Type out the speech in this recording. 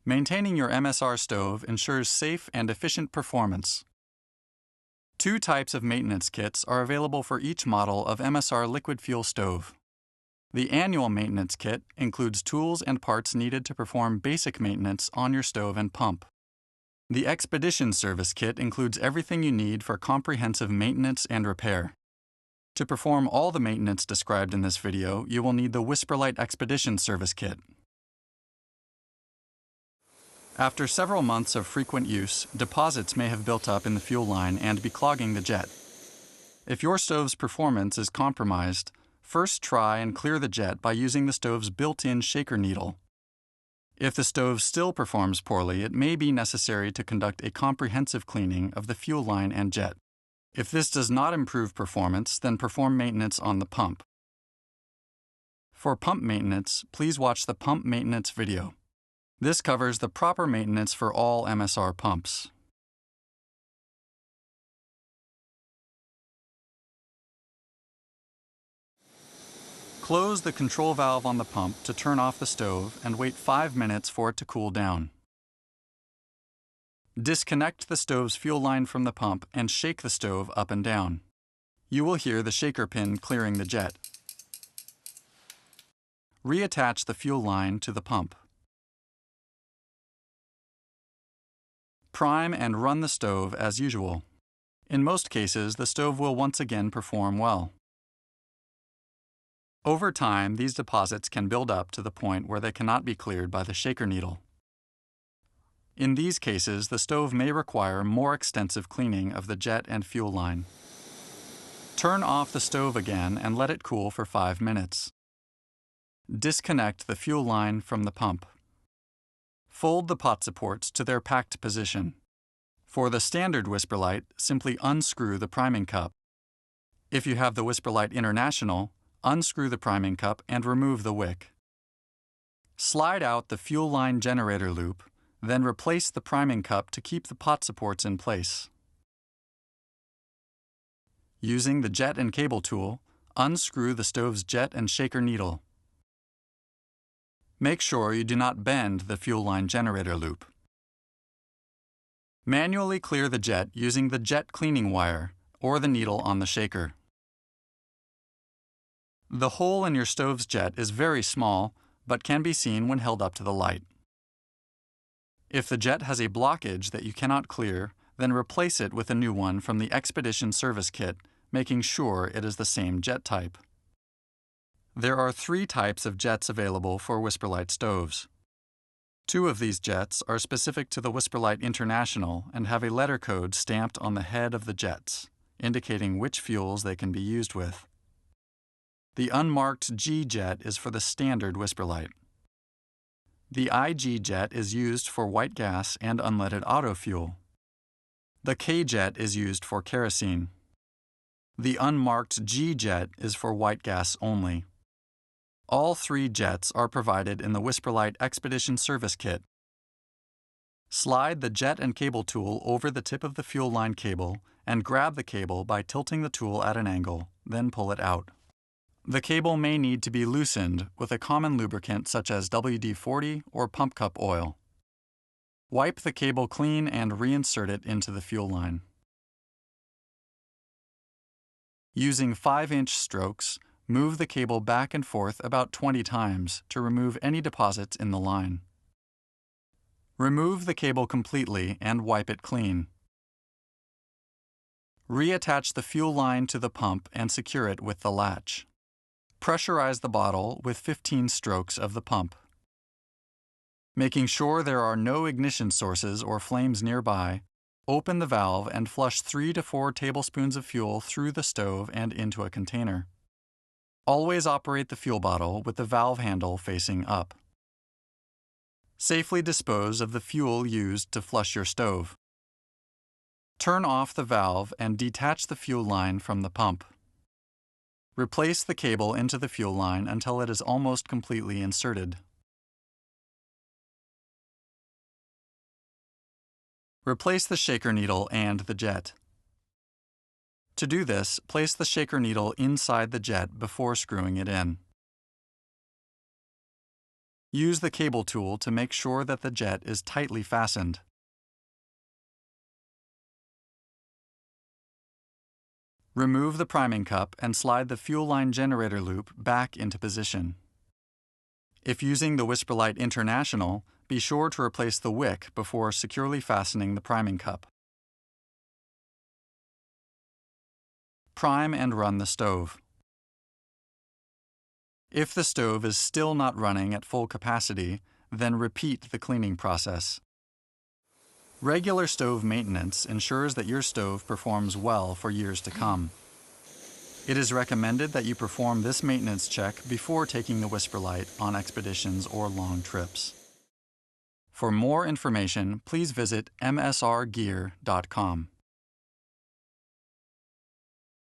Maintaining your MSR stove ensures safe and efficient performance. Two types of maintenance kits are available for each model of MSR liquid fuel stove. The annual maintenance kit includes tools and parts needed to perform basic maintenance on your stove and pump. The Expedition Service Kit includes everything you need for comprehensive maintenance and repair. To perform all the maintenance described in this video, you will need the WhisperLite Expedition Service Kit. After several months of frequent use, deposits may have built up in the fuel line and be clogging the jet. If your stove's performance is compromised, first try and clear the jet by using the stove's built-in shaker needle. If the stove still performs poorly, it may be necessary to conduct a comprehensive cleaning of the fuel line and jet. If this does not improve performance, then perform maintenance on the pump. For pump maintenance, please watch the pump maintenance video. This covers the proper maintenance for all MSR pumps. Close the control valve on the pump to turn off the stove and wait 5 minutes for it to cool down. Disconnect the stove's fuel line from the pump and shake the stove up and down. You will hear the shaker pin clearing the jet. Reattach the fuel line to the pump. Prime and run the stove as usual. In most cases, the stove will once again perform well. Over time, these deposits can build up to the point where they cannot be cleared by the shaker needle. In these cases, the stove may require more extensive cleaning of the jet and fuel line. Turn off the stove again and let it cool for 5 minutes. Disconnect the fuel line from the pump. Fold the pot supports to their packed position. For the standard WhisperLite, simply unscrew the priming cup. If you have the WhisperLite International, unscrew the priming cup and remove the wick. Slide out the fuel line generator loop, then replace the priming cup to keep the pot supports in place. Using the jet and cable tool, unscrew the stove's jet and shaker needle. Make sure you do not bend the fuel line generator loop. Manually clear the jet using the jet cleaning wire or the needle on the shaker. The hole in your stove's jet is very small, but can be seen when held up to the light. If the jet has a blockage that you cannot clear, then replace it with a new one from the Expedition Service Kit, making sure it is the same jet type. There are 3 types of jets available for WhisperLite stoves. 2 of these jets are specific to the WhisperLite International and have a letter code stamped on the head of the jets, indicating which fuels they can be used with. The unmarked G jet is for the standard WhisperLite. The IG jet is used for white gas and unleaded auto fuel. The K jet is used for kerosene. The unmarked G jet is for white gas only. All 3 jets are provided in the WhisperLite Expedition Service Kit. Slide the jet and cable tool over the tip of the fuel line cable and grab the cable by tilting the tool at an angle, then pull it out. The cable may need to be loosened with a common lubricant such as WD-40 or pump cup oil. Wipe the cable clean and reinsert it into the fuel line. Using 5-inch strokes, move the cable back and forth about 20 times to remove any deposits in the line. Remove the cable completely and wipe it clean. Reattach the fuel line to the pump and secure it with the latch. Pressurize the bottle with 15 strokes of the pump. Making sure there are no ignition sources or flames nearby, open the valve and flush 3 to 4 tablespoons of fuel through the stove and into a container. Always operate the fuel bottle with the valve handle facing up. Safely dispose of the fuel used to flush your stove. Turn off the valve and detach the fuel line from the pump. Replace the cable into the fuel line until it is almost completely inserted. Replace the shaker needle and the jet. To do this, place the shaker needle inside the jet before screwing it in. Use the cable tool to make sure that the jet is tightly fastened. Remove the priming cup and slide the fuel line generator loop back into position. If using the WhisperLite International, be sure to replace the wick before securely fastening the priming cup. Prime and run the stove. If the stove is still not running at full capacity, then repeat the cleaning process. Regular stove maintenance ensures that your stove performs well for years to come. It is recommended that you perform this maintenance check before taking the WhisperLite on expeditions or long trips. For more information, please visit msrgear.com.